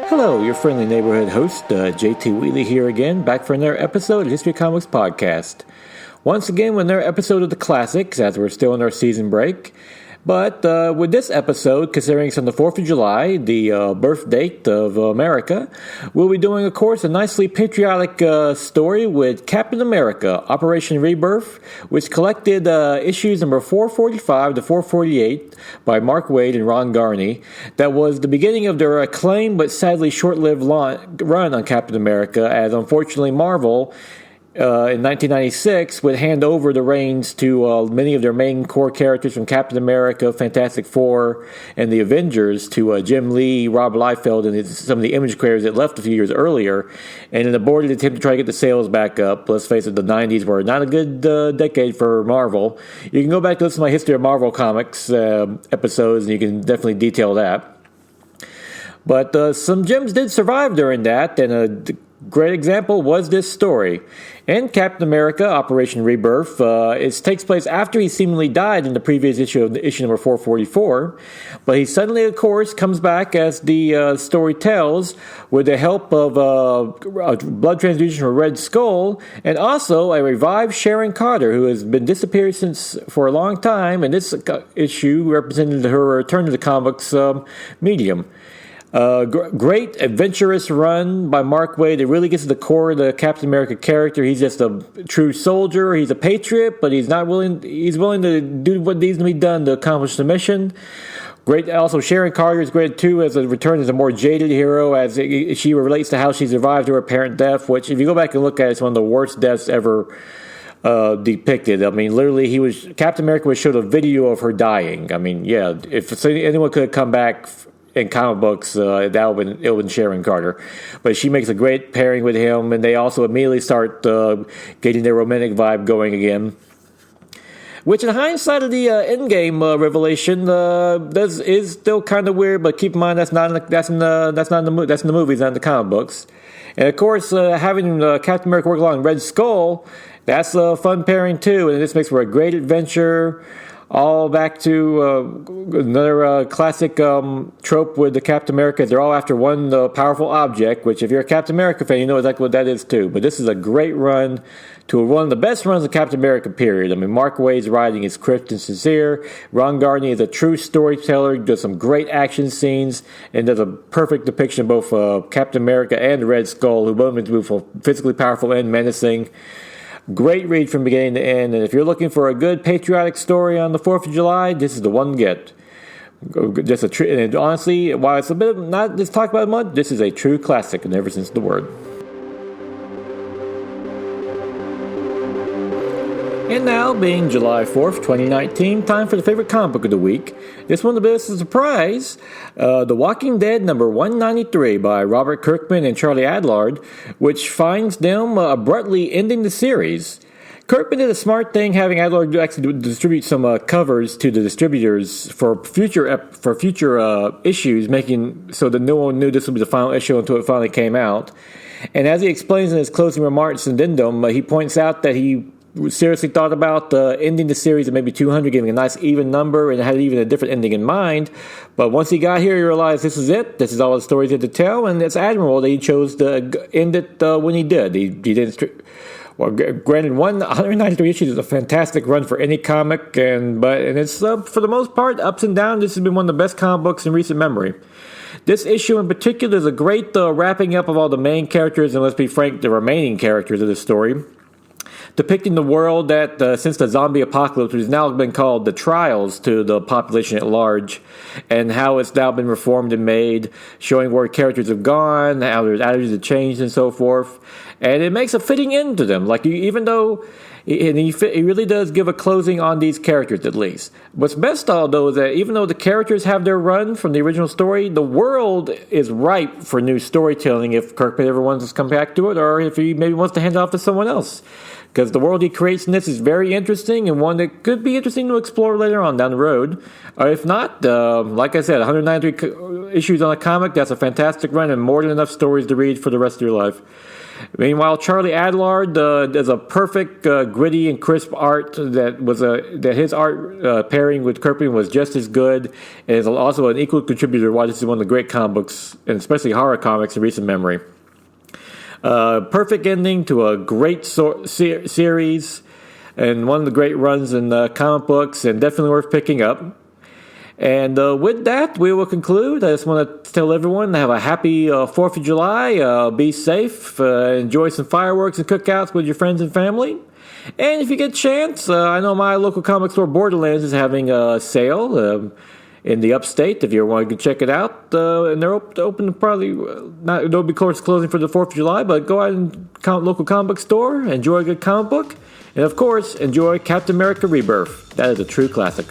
Hello, your friendly neighborhood host, JT Wheatley here again, back for another episode of History Comics Podcast. Once again with another episode of the classics, as we're still in our season break. But with this episode, considering it's on the 4th of July, the birth date of America, we'll be doing, of course, a nicely patriotic story with Captain America, Operation Rebirth, which collected issues number 445 to 448 by Mark Waid and Garney. That was the beginning of their acclaimed but sadly short-lived run on Captain America, as unfortunately Marvel in 1996 would hand over the reins to many of their main core characters from Captain America, Fantastic Four, and the Avengers to Jim Lee, Rob Liefeld, and some of the image creators that left a few years earlier. And in an aborted attempt to try to get the sales back up, let's face it, the 90s were not a good decade for Marvel. You can go back to listen to my History of Marvel Comics episodes, and you can definitely detail that. But some gems did survive during that, and a great example was this story. In Captain America, Operation Rebirth, it takes place after he seemingly died in the previous issue number 444, but he suddenly, of course, comes back, as the story tells, with the help of a blood transfusion from Red Skull, and also a revived Sharon Carter, who has been disappeared for a long time, and this issue represented her return to the comics medium. Great adventurous run by Mark Waid. It really gets to the core of the Captain America character. He's just a true soldier. He's a patriot, but he's willing to do what needs to be done to accomplish the mission. Great. Also, Sharon Carter is great too, as a return as a more jaded hero, as she relates to how she survived her apparent death. Which, if you go back and look at it, it's one of the worst deaths ever depicted. I mean, literally, Captain America was showed a video of her dying. I mean, yeah, if anyone could have come back in comic books, that would have been Sharon Carter. But she makes a great pairing with him, and they also immediately start getting their romantic vibe going again. Which, in hindsight of the Endgame revelation, is still kind of weird. But keep in mind that's in the movies, not in the comic books. And of course, having Captain America work along Red Skull, that's a fun pairing too. And this makes for a great adventure. All back to another classic trope with the Captain America. They're all after one powerful object, which if you're a Captain America fan, you know exactly what that is too. But this is a great run to one of the best runs of Captain America, period. I mean, Mark Waid's writing is crisp and sincere. Ron Garney is a true storyteller, does some great action scenes, and does a perfect depiction of both Captain America and Red Skull, who both are physically powerful and menacing. Great read from beginning to end, and if you're looking for a good patriotic story on the 4th of July, this is the one to get. And honestly, while it's a bit not just talk about it much, this is a true classic, and ever since the word. And now, being July 4th, 2019, time for the favorite comic book of the week. This one, a bit of a surprise. The Walking Dead number 193 by Robert Kirkman and Charlie Adlard, which finds them abruptly ending the series. Kirkman did a smart thing, having Adlard actually distribute some covers to the distributors for future issues, making so that no one knew this would be the final issue until it finally came out. And as he explains in his closing remarks and addendum, he points out that he seriously thought about ending the series at maybe 200, giving a nice even number, and had even a different ending in mind. But once he got here, he realized this is it. This is all the stories he had to tell, and it's admirable that he chose to end it when he did. He didn't. Well, granted, 193 issues is a fantastic run for any comic, and it's for the most part ups and downs. This has been one of the best comic books in recent memory. This issue in particular is a great wrapping up of all the main characters, and let's be frank, the remaining characters of the story, depicting the world that, since the zombie apocalypse, has now been called the trials to the population at large, and how it's now been reformed and made, showing where characters have gone, how their attitudes have changed, and so forth. And it makes a fitting end to them. Like, even though he really does give a closing on these characters, at least. What's best, though, is that even though the characters have their run from the original story, the world is ripe for new storytelling if Kirkman ever wants to come back to it, or if he maybe wants to hand it off to someone else. Because the world he creates in this is very interesting, and one that could be interesting to explore later on down the road. Or if not, like I said, 193 issues on a comic, that's a fantastic run and more than enough stories to read for the rest of your life. Meanwhile, Charlie Adlard does a perfect, gritty and crisp art that his art pairing with Kirkman was just as good, and is also an equal contributor why this is one of the great comic books, and especially horror comics in recent memory. Perfect ending to a great series, and one of the great runs in comic books, and definitely worth picking up. And with that, we will conclude. I just want to tell everyone to have a happy 4th of July. Be safe. Enjoy some fireworks and cookouts with your friends and family. And if you get a chance, I know my local comic store, Borderlands, is having a sale in the upstate. If you want to check it out. And they're open probably, they'll be closing for the 4th of July, but go out and local comic book store, enjoy a good comic book. And of course, enjoy Captain America Rebirth. That is a true classic.